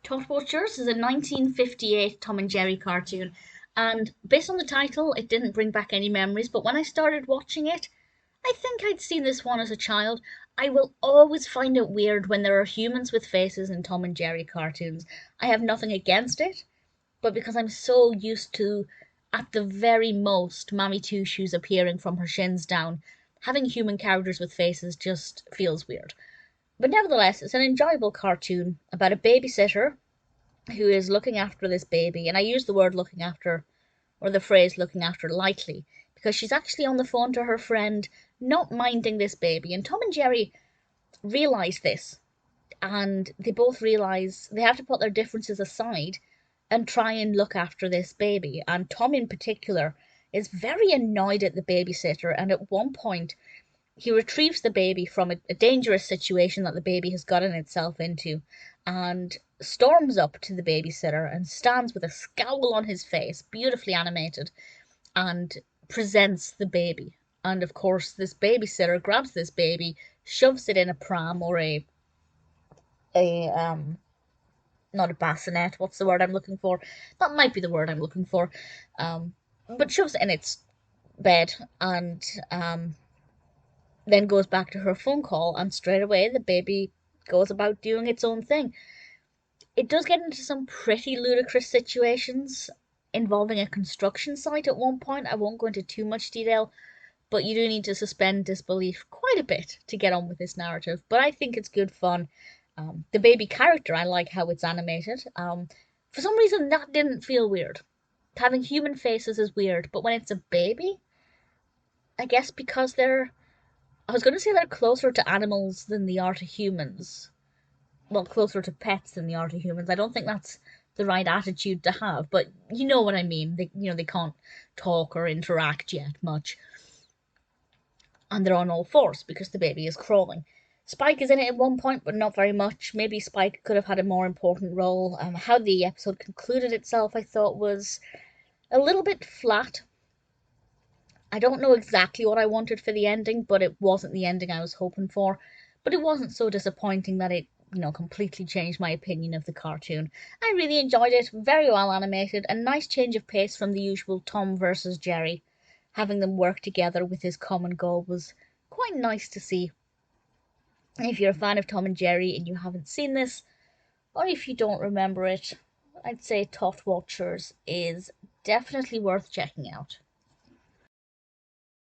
Tot Watchers is a 1958 Tom and Jerry cartoon, and based on the title, it didn't bring back any memories, but when I started watching it, I think I'd seen this one as a child. I will always find it weird when there are humans with faces in Tom and Jerry cartoons. I have nothing against it, but because I'm so used to, at the very most, Mammy Two Shoes appearing from her shins down, having human characters with faces just feels weird. But nevertheless, it's an enjoyable cartoon about a babysitter who is looking after this baby. And I use the word looking after, or the phrase looking after, lightly, because she's actually on the phone to her friend, not minding this baby. And Tom and Jerry realize this, and they both realize they have to put their differences aside and try and look after this baby. And Tom, in particular, is very annoyed at the babysitter, and at one point, he retrieves the baby from a dangerous situation that the baby has gotten itself into and storms up to the babysitter and stands with a scowl on his face, beautifully animated, and presents the baby. And of course, this babysitter grabs this baby, shoves it in a pram or a not a bassinet. What's the word I'm looking for? That might be the word I'm looking for. Um, but shoves it in its bed and then goes back to her phone call, and straight away the baby goes about doing its own thing. It does get into some pretty ludicrous situations involving a construction site at one point. I won't go into too much detail, but you do need to suspend disbelief quite a bit to get on with this narrative. But I think it's good fun. The baby character, I like how it's animated. For some reason, that didn't feel weird. Having human faces is weird, but when it's a baby, I guess because I was going to say they're closer to animals than they are to humans. Well, closer to pets than they are to humans. I don't think that's the right attitude to have, but you know what I mean. They can't talk or interact yet much, and they're on all fours because the baby is crawling. Spike is in it at one point, but not very much. Maybe Spike could have had a more important role. How the episode concluded itself, I thought, was a little bit flat. I don't know exactly what I wanted for the ending, but it wasn't the ending I was hoping for. But it wasn't so disappointing that it completely changed my opinion of the cartoon. I really enjoyed it, very well animated, a nice change of pace from the usual Tom versus Jerry. Having them work together with his common goal was quite nice to see. If you're a fan of Tom and Jerry and you haven't seen this, or if you don't remember it, I'd say Tot Watchers is definitely worth checking out.